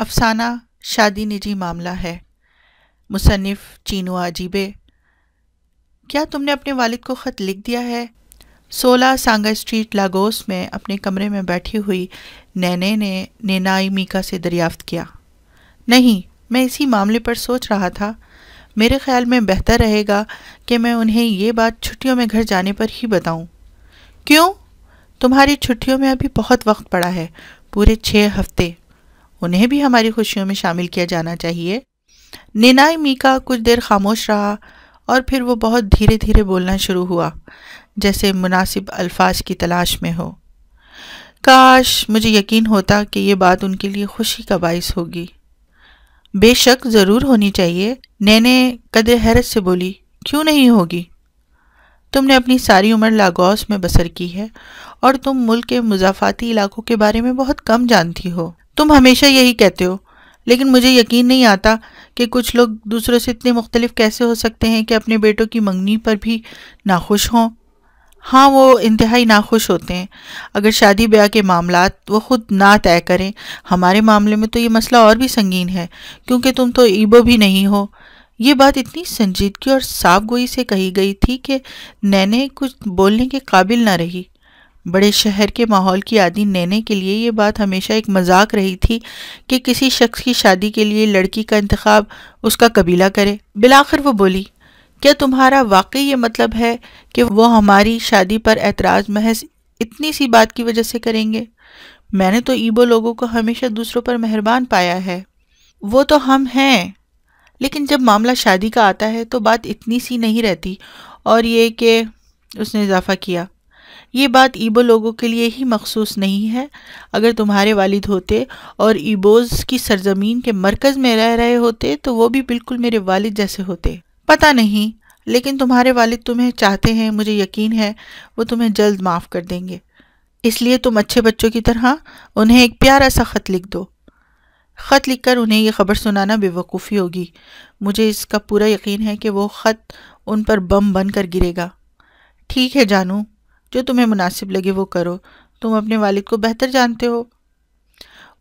افسانہ شادی نجی معاملہ ہے۔ مصنف چینو عجیبے۔ کیا تم نے اپنے والد کو خط لکھ دیا ہے؟ 16 سانگا اسٹریٹ لاگوس میں اپنے کمرے میں بیٹھی ہوئی نینے نے نینائی میکا سے دریافت کیا۔ نہیں، میں اسی معاملے پر سوچ رہا تھا۔ میرے خیال میں بہتر رہے گا کہ میں انہیں یہ بات چھٹیوں میں گھر جانے پر ہی بتاؤں۔ کیوں؟ تمہاری چھٹیوں میں ابھی بہت وقت پڑا ہے، پورے 6 ہفتے۔ انہیں بھی ہماری خوشیوں میں شامل کیا جانا چاہیے۔ نینائی میکا کچھ دیر خاموش رہا اور پھر وہ بہت دھیرے دھیرے بولنا شروع ہوا، جیسے مناسب الفاظ کی تلاش میں ہو۔ کاش مجھے یقین ہوتا کہ یہ بات ان کے لیے خوشی کا باعث ہوگی۔ بے شک ضرور ہونی چاہیے، نینے قدر حیرت سے بولی۔ کیوں نہیں ہوگی؟ تم نے اپنی ساری عمر لاگوس میں بسر کی ہے اور تم ملک کے مضافاتی علاقوں کے بارے میں بہت کم جانتی ہو۔ تم ہمیشہ یہی کہتے ہو، لیکن مجھے یقین نہیں آتا کہ کچھ لوگ دوسروں سے اتنے مختلف کیسے ہو سکتے ہیں کہ اپنے بیٹوں کی منگنی پر بھی ناخوش ہوں۔ ہاں، وہ انتہائی ناخوش ہوتے ہیں اگر شادی بیاہ کے معاملات وہ خود نہ طے کریں۔ ہمارے معاملے میں تو یہ مسئلہ اور بھی سنگین ہے، کیونکہ تم تو ایبو بھی نہیں ہو۔ یہ بات اتنی سنجیدگی اور صاف گوئی سے کہی گئی تھی کہ نینے کچھ بولنے کے قابل نہ رہی۔ بڑے شہر کے ماحول کی عادی نینے کے لیے یہ بات ہمیشہ ایک مذاق رہی تھی کہ کسی شخص کی شادی کے لیے لڑکی کا انتخاب اس کا قبیلہ کرے۔ بالآخر وہ بولی، کیا تمہارا واقعی یہ مطلب ہے کہ وہ ہماری شادی پر اعتراض محض اتنی سی بات کی وجہ سے کریں گے؟ میں نے تو ایبو لوگوں کو ہمیشہ دوسروں پر مہربان پایا ہے۔ وہ تو ہم ہیں، لیکن جب معاملہ شادی کا آتا ہے تو بات اتنی سی نہیں رہتی۔ اور یہ کہ اس نے اضافہ کیا، یہ بات ایبو لوگوں کے لیے ہی مخصوص نہیں ہے۔ اگر تمہارے والد ہوتے اور ایبوز کی سرزمین کے مرکز میں رہ رہے ہوتے تو وہ بھی بالکل میرے والد جیسے ہوتے۔ پتہ نہیں، لیکن تمہارے والد تمہیں چاہتے ہیں، مجھے یقین ہے وہ تمہیں جلد معاف کر دیں گے۔ اس لیے تم اچھے بچوں کی طرح انہیں ایک پیارا سا خط لکھ دو۔ خط لکھ کر انہیں یہ خبر سنانا بے وقوفی ہوگی۔ مجھے اس کا پورا یقین ہے کہ وہ خط ان پر بم بن کر گرے گا۔ ٹھیک ہے جانو، جو تمہیں مناسب لگے وہ کرو، تم اپنے والد کو بہتر جانتے ہو۔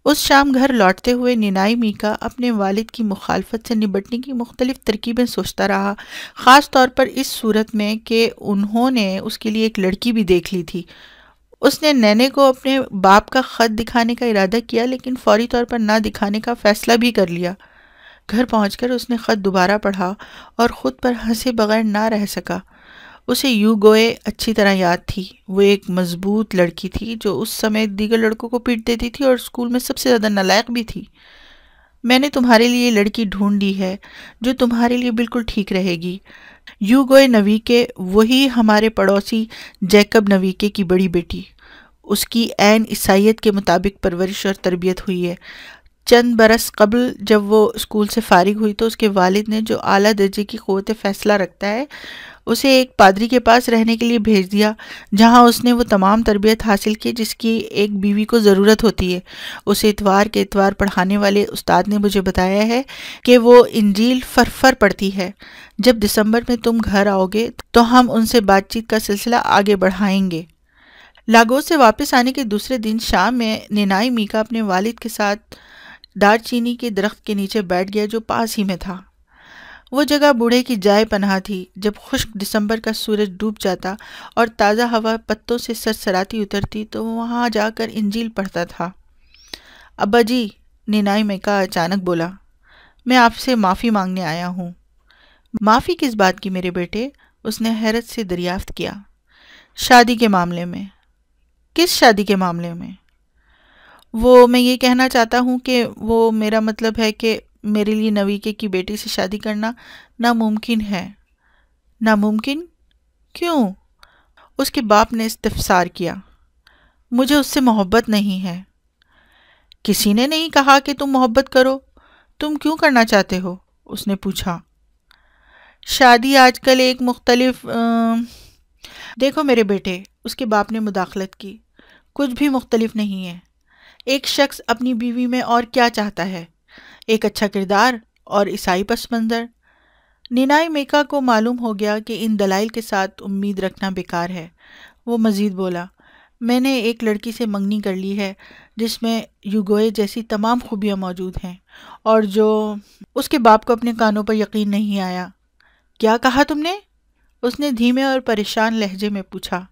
اس شام گھر لوٹتے ہوئے نینائی میکا اپنے والد کی مخالفت سے نبٹنے کی مختلف ترکیبیں سوچتا رہا، خاص طور پر اس صورت میں کہ انہوں نے اس کے لیے ایک لڑکی بھی دیکھ لی تھی۔ اس نے نینے کو اپنے باپ کا خط دکھانے کا ارادہ کیا، لیکن فوری طور پر نہ دکھانے کا فیصلہ بھی کر لیا۔ گھر پہنچ کر اس نے خط دوبارہ پڑھا اور خود پر ہنسے بغیر نہ رہ سکا۔ اسے یوں گوئے اچھی طرح یاد تھی، وہ ایک مضبوط لڑکی تھی جو اس سمے دیگر لڑکوں کو پیٹ دیتی تھی اور اسکول میں سب سے زیادہ نالائق بھی تھی۔ میں نے تمہارے لیے لڑکی ڈھونڈی ہے جو تمہارے لیے بالکل ٹھیک رہے گی۔ یوں گوئے نویکے، وہی ہمارے پڑوسی جیکب نویکے کی بڑی بیٹی۔ اس کی عین عیسائیت کے مطابق پرورش اور تربیت ہوئی ہے۔ چند برس قبل جب وہ اسکول سے فارغ ہوئی تو اس کے والد نے، جو اعلیٰ درجے کی قوت فیصلہ رکھتا ہے، اسے ایک پادری کے پاس رہنے کے لیے بھیج دیا، جہاں اس نے وہ تمام تربیت حاصل کی جس کی ایک بیوی کو ضرورت ہوتی ہے۔ اسے اتوار کے اتوار پڑھانے والے استاد نے مجھے بتایا ہے کہ وہ انجیل فرفر پڑھتی ہے۔ جب دسمبر میں تم گھر آؤ گے تو ہم ان سے بات چیت کا سلسلہ آگے بڑھائیں گے۔ لاگوس سے واپس آنے کے دوسرے دن شام میں نینائی میکا اپنے والد کے ساتھ دار چینی کے درخت کے نیچے بیٹھ گیا جو پاس ہی میں تھا۔ وہ جگہ بوڑھے کی جائے پناہ تھی۔ جب خشک دسمبر کا سورج ڈوب جاتا اور تازہ ہوا پتوں سے سرسراتی اترتی تو وہ وہاں جا کر انجیل پڑھتا تھا۔ ابا جی، نینائی میکا اچانک بولا، میں آپ سے معافی مانگنے آیا ہوں۔ معافی کس بات کی میرے بیٹے؟ اس نے حیرت سے دریافت کیا۔ شادی کے معاملے میں۔ کس شادی کے معاملے میں؟ میں یہ کہنا چاہتا ہوں کہ میرا مطلب ہے کہ میرے لیے نویکے کی بیٹی سے شادی کرنا ناممکن ہے۔ ناممکن؟ کیوں؟ اس کے باپ نے استفسار کیا۔ مجھے اس سے محبت نہیں ہے۔ کسی نے نہیں کہا کہ تم محبت کرو، تم کیوں کرنا چاہتے ہو؟ اس نے پوچھا۔ شادی آج کل ایک مختلف دیکھو میرے بیٹے، اس کے باپ نے مداخلت کی، کچھ بھی مختلف نہیں ہے۔ ایک شخص اپنی بیوی میں اور کیا چاہتا ہے؟ ایک اچھا کردار اور عیسائی پس منظر۔ نینائی میکا کو معلوم ہو گیا کہ ان دلائل کے ساتھ امید رکھنا بیکار ہے۔ وہ مزید بولا، میں نے ایک لڑکی سے منگنی کر لی ہے جس میں یوگوئے جیسی تمام خوبیاں موجود ہیں، اور جو اس کے باپ کو اپنے کانوں پر یقین نہیں آیا۔ کیا کہا تم نے؟ اس نے دھیمے اور پریشان لہجے میں پوچھا۔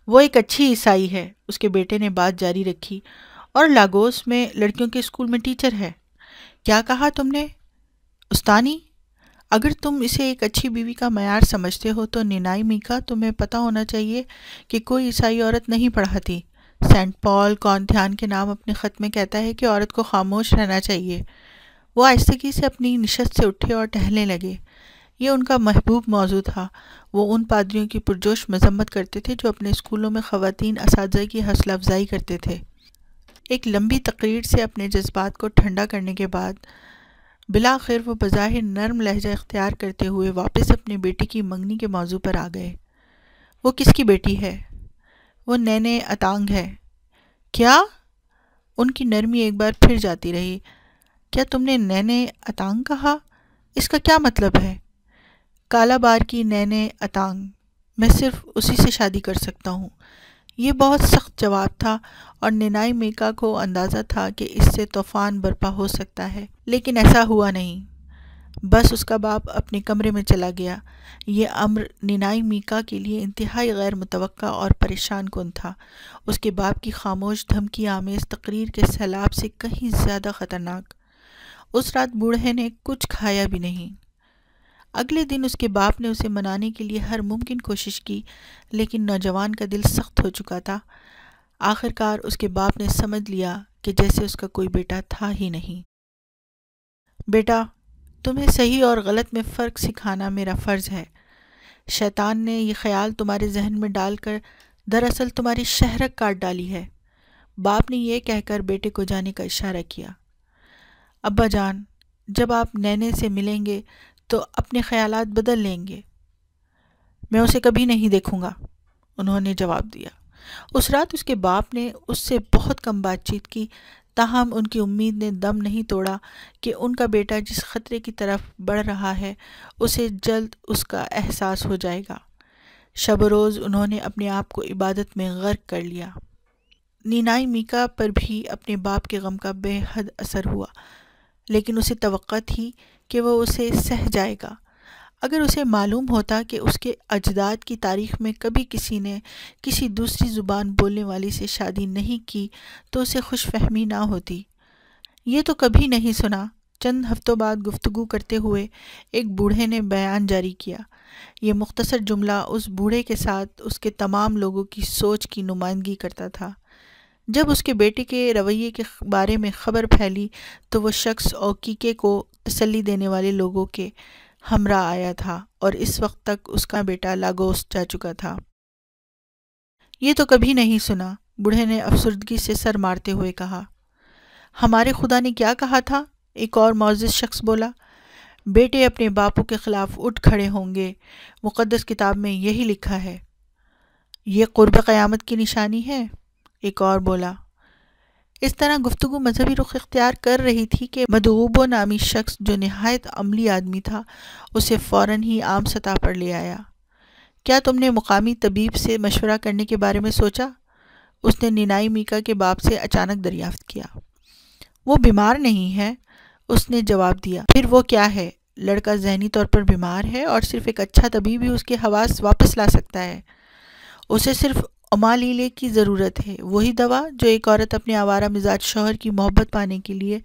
وہ ایک اچھی عیسائی ہے، اس کے بیٹے نے بات جاری رکھی، اور لاگوس میں لڑکیوں کے اسکول میں ٹیچر ہے۔ کیا کہا تم نے؟ استانی؟ اگر تم اسے ایک اچھی بیوی کا معیار سمجھتے ہو تو نینائی میکا، تمہیں پتہ ہونا چاہیے کہ کوئی عیسائی عورت نہیں پڑھاتی۔ سینٹ پال کونتھیان کے نام اپنے خط میں کہتا ہے کہ عورت کو خاموش رہنا چاہیے۔ وہ آہستگی سے اپنی نشست سے اٹھے اور ٹہلنے لگے۔ یہ ان کا محبوب موضوع تھا۔ وہ ان پادریوں کی پرجوش مذمت کرتے تھے جو اپنے اسکولوں میں خواتین اساتذہ کی حوصلہ افزائی کرتے تھے۔ ایک لمبی تقریر سے اپنے جذبات کو ٹھنڈا کرنے کے بعد بالآخر وہ بظاہر نرم لہجہ اختیار کرتے ہوئے واپس اپنے بیٹی کی منگنی کے موضوع پر آ گئے۔ وہ کس کی بیٹی ہے؟ وہ نینے اتانگ ہے۔ کیا؟ ان کی نرمی ایک بار پھر جاتی رہی۔ کیا تم نے نینے اتانگ کہا؟ اس کا کیا مطلب ہے؟ کالا بار کی نینے اتانگ، میں صرف اسی سے شادی کر سکتا ہوں۔ یہ بہت سخت جواب تھا، اور نینائی میکا کو اندازہ تھا کہ اس سے طوفان برپا ہو سکتا ہے، لیکن ایسا ہوا نہیں۔ بس اس کا باپ اپنے کمرے میں چلا گیا۔ یہ امر نینائی میکا کے لیے انتہائی غیر متوقع اور پریشان کن تھا۔ اس کے باپ کی خاموش دھمکی آمیز تقریر کے سیلاب سے کہیں زیادہ خطرناک۔ اس رات بوڑھے نے کچھ کھایا بھی نہیں۔ اگلے دن اس کے باپ نے اسے منانے کے لیے ہر ممکن کوشش کی، لیکن نوجوان کا دل سخت ہو چکا تھا۔ آخرکار اس کے باپ نے سمجھ لیا کہ جیسے اس کا کوئی بیٹا تھا ہی نہیں۔ بیٹا، تمہیں صحیح اور غلط میں فرق سکھانا میرا فرض ہے۔ شیطان نے یہ خیال تمہارے ذہن میں ڈال کر دراصل تمہاری شہرک کاٹ ڈالی ہے۔ باپ نے یہ کہہ کر بیٹے کو جانے کا اشارہ کیا۔ ابا جان، جب آپ نینے سے ملیں گے تو اپنے خیالات بدل لیں گے۔ میں اسے کبھی نہیں دیکھوں گا، انہوں نے جواب دیا۔ اس رات اس کے باپ نے اس سے بہت کم بات چیت کی، تاہم ان کی امید نے دم نہیں توڑا کہ ان کا بیٹا جس خطرے کی طرف بڑھ رہا ہے اسے جلد اس کا احساس ہو جائے گا۔ شب و روز انہوں نے اپنے آپ کو عبادت میں غرق کر لیا۔ نینائی میکا پر بھی اپنے باپ کے غم کا بے حد اثر ہوا، لیکن اسے توقع تھی کہ وہ اسے سہ جائے گا۔ اگر اسے معلوم ہوتا کہ اس کے اجداد کی تاریخ میں کبھی کسی نے کسی دوسری زبان بولنے والی سے شادی نہیں کی تو اسے خوش فہمی نہ ہوتی۔ یہ تو کبھی نہیں سنا، چند ہفتوں بعد گفتگو کرتے ہوئے ایک بوڑھے نے بیان جاری کیا۔ یہ مختصر جملہ اس بوڑھے کے ساتھ اس کے تمام لوگوں کی سوچ کی نمائندگی کرتا تھا۔ جب اس کے بیٹے کے رویے کے بارے میں خبر پھیلی تو وہ شخص اوکیکے کو تسلی دینے والے لوگوں کے ہمراہ آیا تھا، اور اس وقت تک اس کا بیٹا لاگوس جا چکا تھا۔ یہ تو کبھی نہیں سنا، بوڑھے نے افسردگی سے سر مارتے ہوئے کہا۔ ہمارے خدا نے کیا کہا تھا؟ ایک اور معزز شخص بولا۔ بیٹے اپنے باپوں کے خلاف اٹھ کھڑے ہوں گے، مقدس کتاب میں یہی لکھا ہے۔ یہ قرب قیامت کی نشانی ہے، ایک اور بولا۔ اس طرح گفتگو مذہبی رخ اختیار کر رہی تھی کہ مدعوبو نامی شخص جو نہایت عملی آدمی تھا اسے فوراً ہی عام سطح پر لے آیا۔ کیا تم نے مقامی طبیب سے مشورہ کرنے کے بارے میں سوچا؟ اس نے نینائی میکا کے باپ سے اچانک دریافت کیا۔ وہ بیمار نہیں ہے، اس نے جواب دیا۔ پھر وہ کیا ہے؟ لڑکا ذہنی طور پر بیمار ہے، اور صرف ایک اچھا طبیب ہی اس کے حواس واپس لا سکتا ہے۔ اسے صرف امالیلے کی ضرورت ہے، وہی دوا جو ایک عورت اپنے آوارہ مزاج شوہر کی محبت پانے کے لیے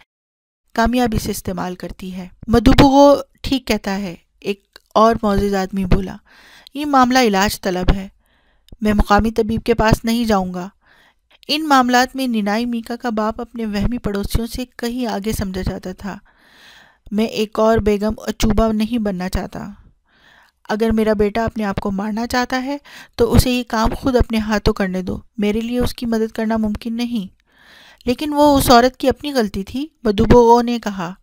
کامیابی سے استعمال کرتی ہے۔ مدوبوغو ٹھیک کہتا ہے، ایک اور معزز آدمی بولا۔ یہ معاملہ علاج طلب ہے، میں مقامی طبیب کے پاس نہیں جاؤں گا۔ ان معاملات میں نینائی میکا کا باپ اپنے وہمی پڑوسیوں سے کہیں آگے سمجھا جاتا تھا۔ میں ایک اور بیگم اچوبہ نہیں بننا چاہتا۔ اگر میرا بیٹا اپنے آپ کو مارنا چاہتا ہے تو اسے یہ کام خود اپنے ہاتھوں کرنے دو، میرے لیے اس کی مدد کرنا ممکن نہیں۔ لیکن وہ اس عورت کی اپنی غلطی تھی، مدوبوغو نے کہا۔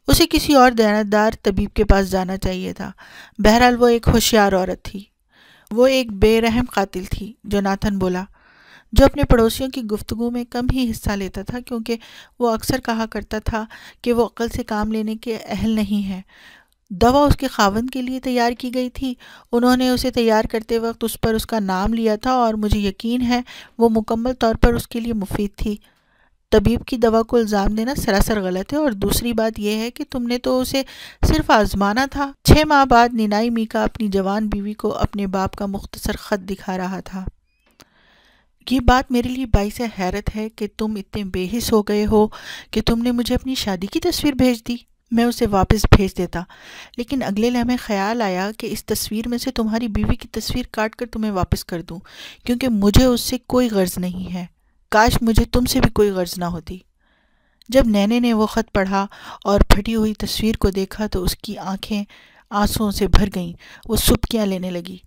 اسے کسی اور دیانتدار طبیب کے پاس جانا چاہیے تھا۔ بہرحال وہ ایک ہوشیار عورت تھی۔ وہ ایک بے رحم قاتل تھی، جوناتھن بولا، جو اپنے پڑوسیوں کی گفتگو میں کم ہی حصہ لیتا تھا کیونکہ وہ اکثر کہا کرتا تھا کہ وہ عقل سے کام لینے کے اہل نہیں ہے۔ دوا اس کے خاوند کے لیے تیار کی گئی تھی۔ انہوں نے اسے تیار کرتے وقت اس پر اس کا نام لیا تھا اور مجھے یقین ہے وہ مکمل طور پر اس کے لیے مفید تھی۔ طبیب کی دوا کو الزام دینا سراسر غلط ہے، اور دوسری بات یہ ہے کہ تم نے تو اسے صرف آزمانا تھا۔ 6 ماہ بعد نینائی میکا اپنی جوان بیوی کو اپنے باپ کا مختصر خط دکھا رہا تھا۔ یہ بات میرے لیے باعث حیرت ہے کہ تم اتنے بے حس ہو گئے ہو کہ تم نے مجھے اپنی شادی کی تصویر بھیج دی۔ میں اسے واپس بھیج دیتا، لیکن اگلے لمحے خیال آیا کہ اس تصویر میں سے تمہاری بیوی کی تصویر کاٹ کر تمہیں واپس کر دوں، کیونکہ مجھے اس سے کوئی غرض نہیں ہے۔ کاش مجھے تم سے بھی کوئی غرض نہ ہوتی۔ جب نینے نے وہ خط پڑھا اور پھٹی ہوئی تصویر کو دیکھا تو اس کی آنکھیں آنسوؤں سے بھر گئیں۔ وہ سبکیاں لینے لگی۔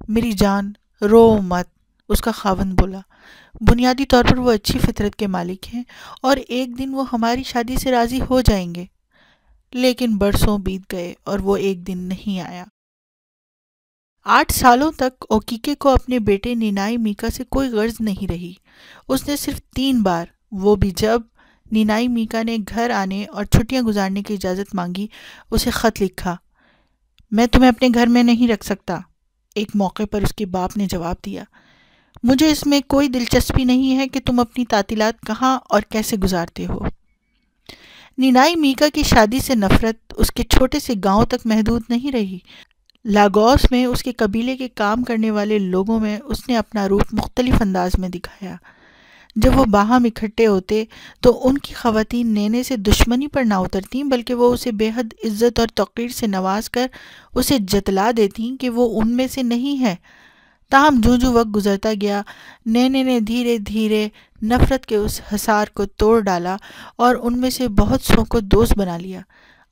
میری جان، رو مت، اس کا خاوند بولا۔ بنیادی طور پر وہ اچھی فطرت کے مالک ہیں اور ایک دن وہ ہماری شادی سے راضی ہو جائیں گے، لیکن برسوں بیت گئے اور وہ ایک دن نہیں آیا۔ 8 سالوں تک اوکیکے کو اپنے بیٹے نینائی میکا سے کوئی غرض نہیں رہی۔ اس نے صرف 3 بار، وہ بھی جب نینائی میکا نے گھر آنے اور چھٹیاں گزارنے کی اجازت مانگی، اسے خط لکھا۔ میں تمہیں اپنے گھر میں نہیں رکھ سکتا، ایک موقع پر اس کے باپ نے جواب دیا۔ مجھے اس میں کوئی دلچسپی نہیں ہے کہ تم اپنی تعطیلات کہاں اور کیسے گزارتے ہو۔ نینائی میکا کی شادی سے نفرت اس کے چھوٹے سے گاؤں تک محدود نہیں رہی۔ لاگوس میں اس کے قبیلے کے کام کرنے والے لوگوں میں اس نے اپنا روپ مختلف انداز میں دکھایا۔ جب وہ باہم اکٹھے ہوتے تو ان کی خواتین نینے سے دشمنی پر نہ اترتیں، بلکہ وہ اسے بے حد عزت اور توقیر سے نواز کر اسے جتلا دیتیں کہ وہ ان میں سے نہیں ہے۔ تاہم جوں وقت گزرتا گیا، نینے نے دھیرے دھیرے نفرت کے اس حصار کو توڑ ڈالا اور ان میں سے بہت سو کو دوست بنا لیا۔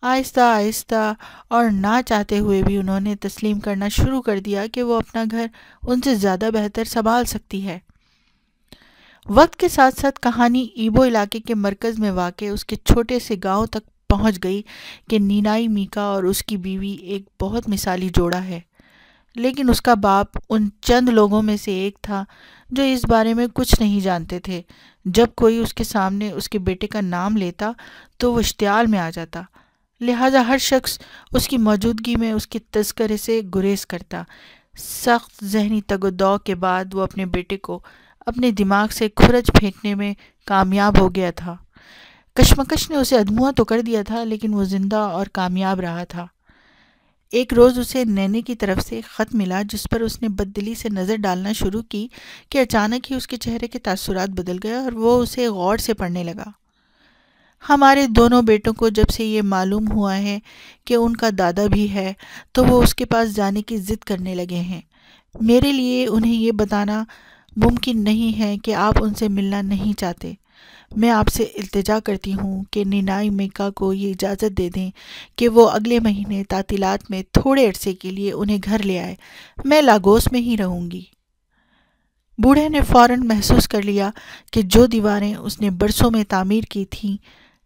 آہستہ آہستہ اور نہ چاہتے ہوئے بھی انہوں نے تسلیم کرنا شروع کر دیا کہ وہ اپنا گھر ان سے زیادہ بہتر سنبھال سکتی ہے۔ وقت کے ساتھ ساتھ کہانی ایبو علاقے کے مرکز میں واقع اس کے چھوٹے سے گاؤں تک پہنچ گئی کہ نینائی میکا اور اس کی بیوی ایک بہت مثالی جوڑا ہے، لیکن اس کا باپ ان چند لوگوں میں سے ایک تھا جو اس بارے میں کچھ نہیں جانتے تھے۔ جب کوئی اس کے سامنے اس کے بیٹے کا نام لیتا تو وہ اشتعال میں آ جاتا، لہٰذا ہر شخص اس کی موجودگی میں اس کے تذکرے سے گریز کرتا۔ سخت ذہنی تگ و دو کے بعد وہ اپنے بیٹے کو اپنے دماغ سے کھرچ پھینکنے میں کامیاب ہو گیا تھا۔ کشمکش نے اسے ادموا تو کر دیا تھا، لیکن وہ زندہ اور کامیاب رہا تھا۔ ایک روز اسے نینے کی طرف سے خط ملا جس پر اس نے بددلی سے نظر ڈالنا شروع کی کہ اچانک ہی اس کے چہرے کے تاثرات بدل گئے اور وہ اسے غور سے پڑھنے لگا۔ ہمارے دونوں بیٹوں کو جب سے یہ معلوم ہوا ہے کہ ان کا دادا بھی ہے تو وہ اس کے پاس جانے کی ضد کرنے لگے ہیں۔ میرے لیے انہیں یہ بتانا ممکن نہیں ہے کہ آپ ان سے ملنا نہیں چاہتے۔ میں آپ سے التجا کرتی ہوں کہ نینائی میکا کو یہ اجازت دے دیں کہ وہ اگلے مہینے تعطیلات میں تھوڑے عرصے کے لیے انہیں گھر لے آئے۔ میں لاگوس میں ہی رہوں گی۔ بوڑھے نے فوراً محسوس کر لیا کہ جو دیواریں اس نے برسوں میں تعمیر کی تھیں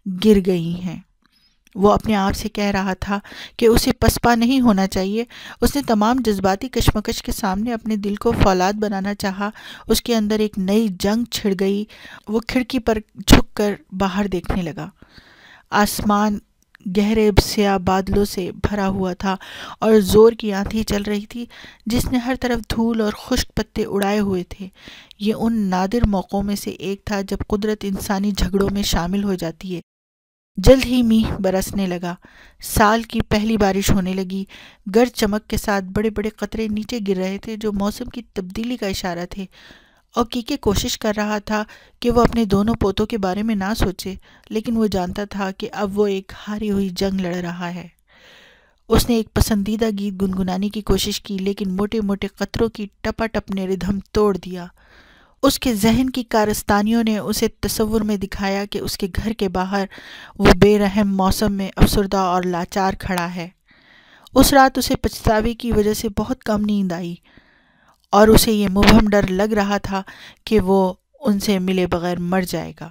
گر گئی ہیں۔ وہ اپنے آپ سے کہہ رہا تھا کہ اسے پسپا نہیں ہونا چاہیے۔ اس نے تمام جذباتی کشمکش کے سامنے اپنے دل کو فولاد بنانا چاہا۔ اس کے اندر ایک نئی جنگ چھڑ گئی۔ وہ کھڑکی پر جھک کر باہر دیکھنے لگا۔ آسمان گہرے سیاہ بادلوں سے بھرا ہوا تھا اور زور کی آندھی چل رہی تھی جس نے ہر طرف دھول اور خشک پتے اڑائے ہوئے تھے۔ یہ ان نادر موقعوں میں سے ایک تھا جب قدرت انسانی جھگڑوں میں شامل ہو جاتی ہے۔ جلد ہی میںہ برسنے لگا۔ سال کی پہلی بارش ہونے لگی۔ گرج چمک کے ساتھ بڑے بڑے قطرے نیچے گر رہے تھے جو موسم کی تبدیلی کا اشارہ تھے۔ اوکیکے کوشش کر رہا تھا کہ وہ اپنے دونوں پوتوں کے بارے میں نہ سوچے، لیکن وہ جانتا تھا کہ اب وہ ایک ہاری ہوئی جنگ لڑ رہا ہے۔ اس نے ایک پسندیدہ گیت گنگنانے کی کوشش کی، لیکن موٹے موٹے قطروں کی ٹپاٹپ نے ردھم توڑ دیا۔ اس کے ذہن کی کارستانیوں نے اسے تصور میں دکھایا کہ اس کے گھر کے باہر وہ بے رحم موسم میں افسردہ اور لاچار کھڑا ہے۔ اس رات اسے پچھتاوے کی وجہ سے بہت کم نیند آئی اور اسے یہ مبہم ڈر لگ رہا تھا کہ وہ ان سے ملے بغیر مر جائے گا۔